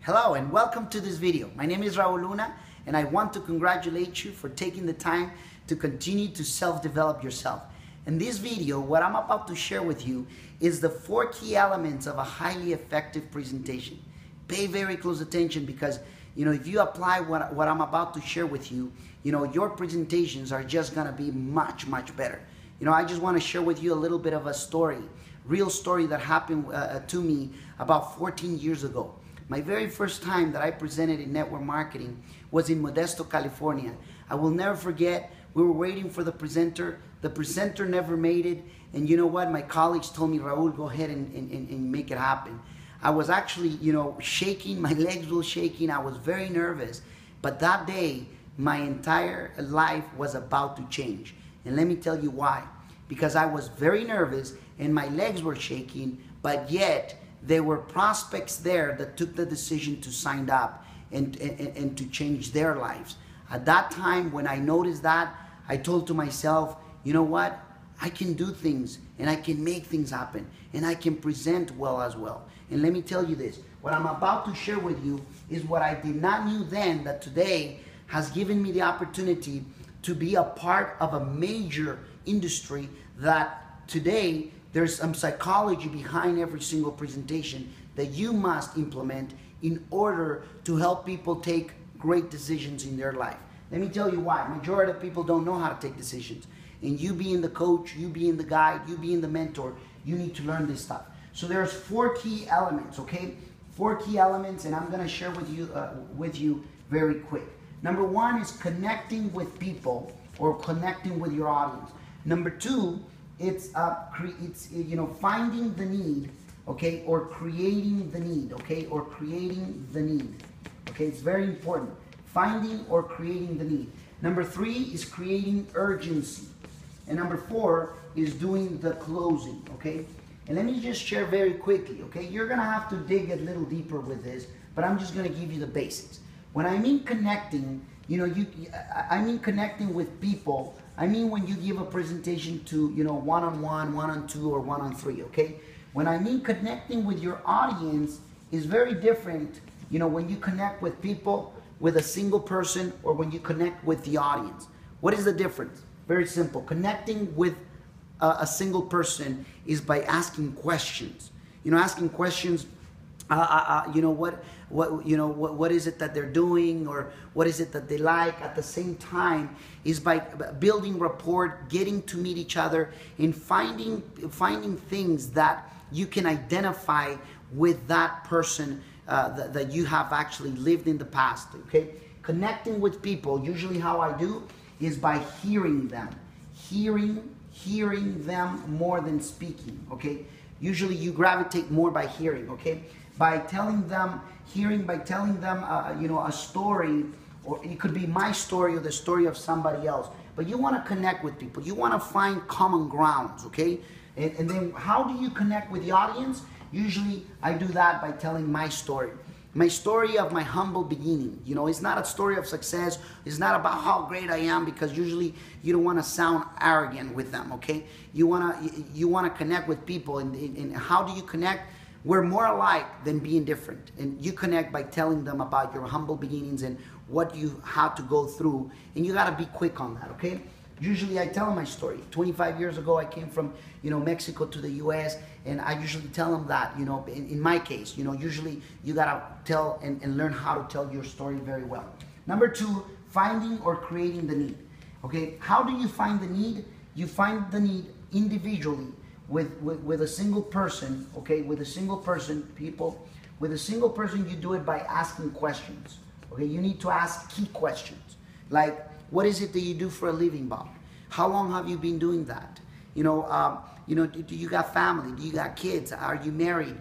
Hello and welcome to this video. My name is Raul and I want to congratulate you for taking the time to continue to self-develop yourself. In this video, what I'm about to share with you is the 4 key elements of a highly effective presentation. Pay very close attention because if you apply what I'm about to share with you, your presentations are just gonna be much better. I just want to share with you a little bit of a story, real story that happened to me about 14 years ago. My very first time that I presented in network marketing was in Modesto, California. I will never forget, we were waiting for the presenter. The presenter never made it. And you know what? My colleagues told me, Raul, go ahead and make it happen. I was actually, shaking. My legs were shaking. I was very nervous. But that day, my entire life was about to change. And let me tell you why. Because I was very nervous and my legs were shaking, but yet there were prospects there that took the decision to sign up and to change their lives. At that time, when I noticed that, I told to myself, you know what? I can do things and I can make things happen and I can present well as well. And let me tell you this, what I'm about to share with you is what I did not knew then that today has given me the opportunity to be a part of a major industry that today there's some psychology behind every single presentation that you must implement in order to help people take great decisions in their life. Let me tell you why. Majority of people don't know how to take decisions. And you being the coach, you being the guide, you being the mentor, you need to learn this stuff. So there's 4 key elements, okay? 4 key elements, and I'm gonna share with you very quick. Number 1 is connecting with people or connecting with your audience. Number 2, it's finding the need, okay, or creating the need, okay, or creating the need, okay. It's very important. Finding or creating the need. Number 3 is creating urgency, and number 4 is doing the closing, okay. And let me just share very quickly, okay. You're gonna have to dig a little deeper with this, but I'm just gonna give you the basics. When I mean connecting, I mean connecting with people. I mean when you give a presentation to, one-on-one, one-on-two, or one-on-three, okay? When I mean connecting with your audience is very different, when you connect with people, with a single person, or when you connect with the audience. What is the difference? Very simple. Connecting with a single person is by asking questions. Asking questions, what is it that they're doing, or what is it that they like. At the same time is by building rapport, getting to meet each other, and finding things that you can identify with that person that you have actually lived in the past, okay? Connecting with people, usually how I do is by hearing them. Hearing them more than speaking, okay? Usually you gravitate more by hearing, okay? By telling them a story, or it could be my story or the story of somebody else. But you want to connect with people. You want to find common grounds, okay? And then how do you connect with the audience? Usually I do that by telling my story. My story of my humble beginning. It's not a story of success. It's not about how great I am, because usually you don't want to sound arrogant with them, okay? You want to connect with people, and how do you connect? We're more alike than being different. And you connect by telling them about your humble beginnings and what you had to go through. And you got to be quick on that, okay? Usually I tell them my story. 25 years ago, I came from, Mexico to the US, and I usually tell them that, in my case, usually you got to tell and learn how to tell your story very well. Number 2, finding or creating the need, okay? How do you find the need? You find the need individually with a single person, okay? With a single person, with a single person, you do it by asking questions, okay? You need to ask key questions, like, what is it that you do for a living, Bob? How long have you been doing that? Do you got family? Do you got kids? Are you married?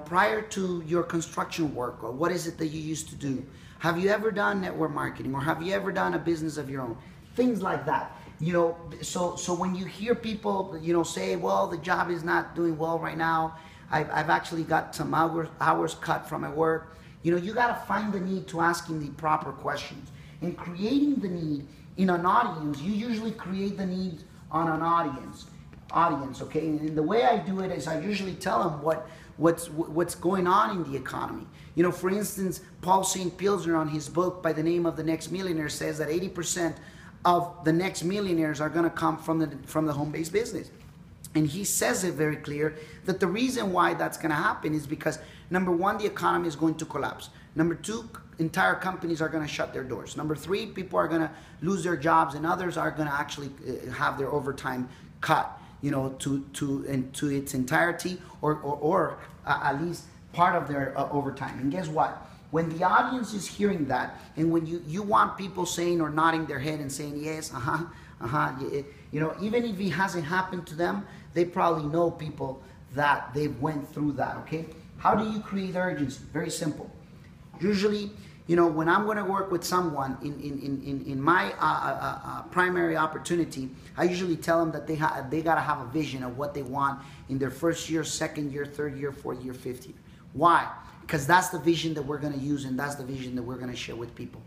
Prior to your construction work, or what is it that you used to do? Have you ever done network marketing, or have you ever done a business of your own? Things like that. So when you hear people, say, well, the job is not doing well right now. I've actually got some hours cut from my work. You got to find the need to asking the proper questions. And creating the need in an audience, you usually create the need on an audience, okay? And the way I do it is I usually tell them what what's going on in the economy. You know, for instance, Paul St. Pilsner on his book by the name of The Next Millionaire says that 80% of the next millionaires are going to come from the home-based business. And he says it very clear that the reason why that's going to happen is because, number one, the economy is going to collapse. Number two, entire companies are going to shut their doors. Number three, people are going to lose their jobs, and others are going to actually have their overtime cut, you know, to its entirety, or at least part of their overtime. And guess what? When the audience is hearing that, and when you want people saying or nodding their head and saying yes, you know, even if it hasn't happened to them, they probably know people that they went through that. Okay, how do you create urgency? Very simple. Usually, you know, when I'm going to work with someone in my primary opportunity, I usually tell them that they got to have a vision of what they want in their first year, second year, third year, fourth year, fifth year. Why? Because that's the vision that we're going to use, and that's the vision that we're going to share with people.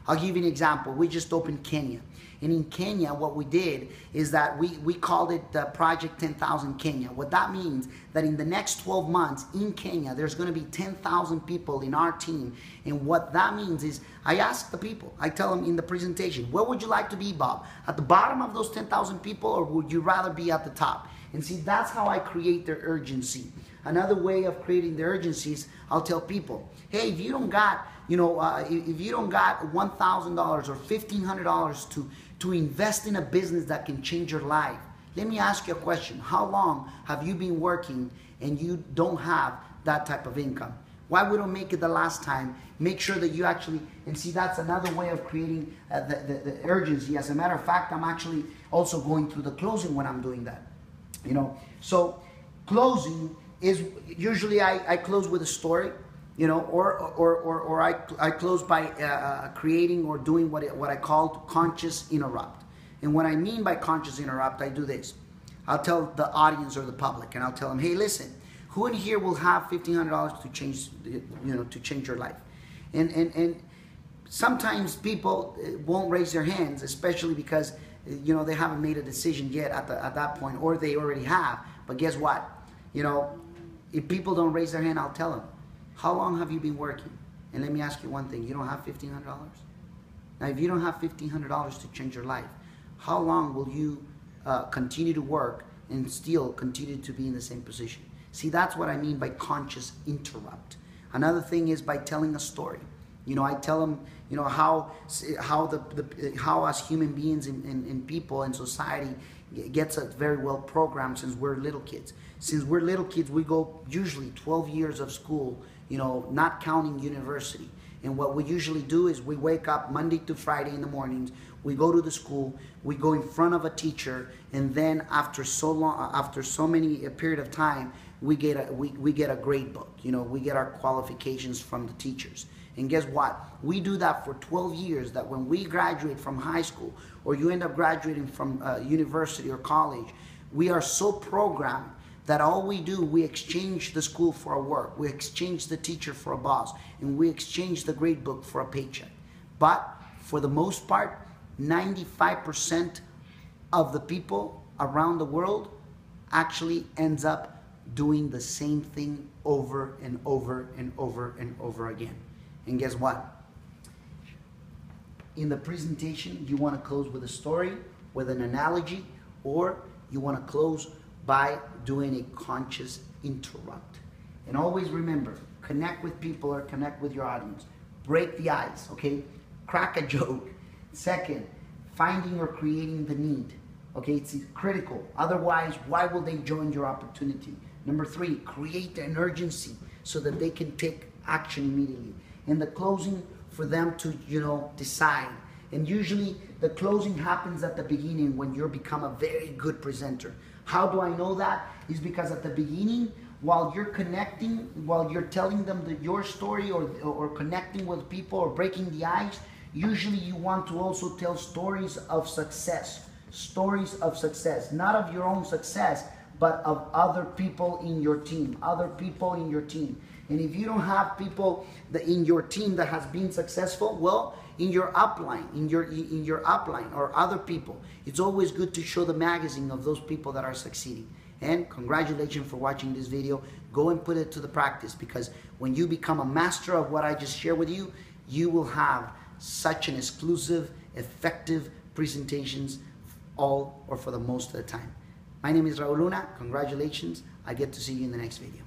I'll give you an example. We just opened Kenya. And in Kenya, what we did is that we called it Project 10,000 Kenya. What that means, that in the next 12 months in Kenya, there's going to be 10,000 people in our team. And what that means is, I ask the people, I tell them in the presentation, where would you like to be, Bob? At the bottom of those 10,000 people, or would you rather be at the top? And see, that's how I create their urgency. Another way of creating the urgency is, I'll tell people, hey, if you don't got, you know, if you don't got $1,000 or $1,500 to invest in a business that can change your life, let me ask you a question. How long have you been working and you don't have that type of income? Why we don't make it the last time? Make sure that you actually, and see, that's another way of creating the urgency. As a matter of fact, I'm actually also going through the closing when I'm doing that. You know, so closing is usually I close with a story, you know, or I close by creating or doing what I call conscious interrupt. And what I mean by conscious interrupt, I do this. I'll tell the audience or the public, and I'll tell them, hey, listen, who in here will have $1,500 to change, you know, to change your life? And sometimes people won't raise their hands, especially because, you know, they haven't made a decision yet at that point, or they already have. But guess what? You know, if people don't raise their hand, I'll tell them, how long have you been working? And let me ask you one thing, you don't have $1,500? Now, if you don't have $1,500 to change your life, how long will you continue to work and still continue to be in the same position? See, that's what I mean by conscious interrupt. Another thing is by telling a story. You know, I tell them, you know, how as human beings and people and society gets us very well programmed since we're little kids. Since we're little kids, we go usually 12 years of school, you know, not counting university. And what we usually do is we wake up Monday to Friday in the mornings, we go to the school, we go in front of a teacher, and then after so many a period of time, we get a grade book. You know, we get our qualifications from the teachers. And guess what? We do that for 12 years, that when we graduate from high school, or you end up graduating from university or college, we are so programmed that all we do, we exchange the school for a work, we exchange the teacher for a boss, and we exchange the grade book for a paycheck. But for the most part, 95% of the people around the world actually ends up doing the same thing over and over and over and over again. And guess what? In the presentation, you want to close with a story, with an analogy, or you want to close by doing a conscious interrupt. And always remember, connect with people or connect with your audience. Break the ice, okay? Crack a joke. Second, finding or creating the need. Okay, it's critical. Otherwise, why will they join your opportunity? Number three, create an urgency so that they can take action immediately. And the closing for them to, you know, decide. And usually the closing happens at the beginning when you become a very good presenter. How do I know that? Is because at the beginning, while you're connecting, while you're telling them your story or connecting with people or breaking the ice, usually you want to also tell stories of success. Stories of success, not of your own success, but of other people in your team, other people in your team. And if you don't have people in your team that has been successful, well, in your upline, in your upline or other people, it's always good to show the magazine of those people that are succeeding. And congratulations for watching this video. Go and put it to the practice, because when you become a master of what I just shared with you, you will have such an exclusive, effective presentations all or for the most of the time. My name is Raul Luna. Congratulations. I get to see you in the next video.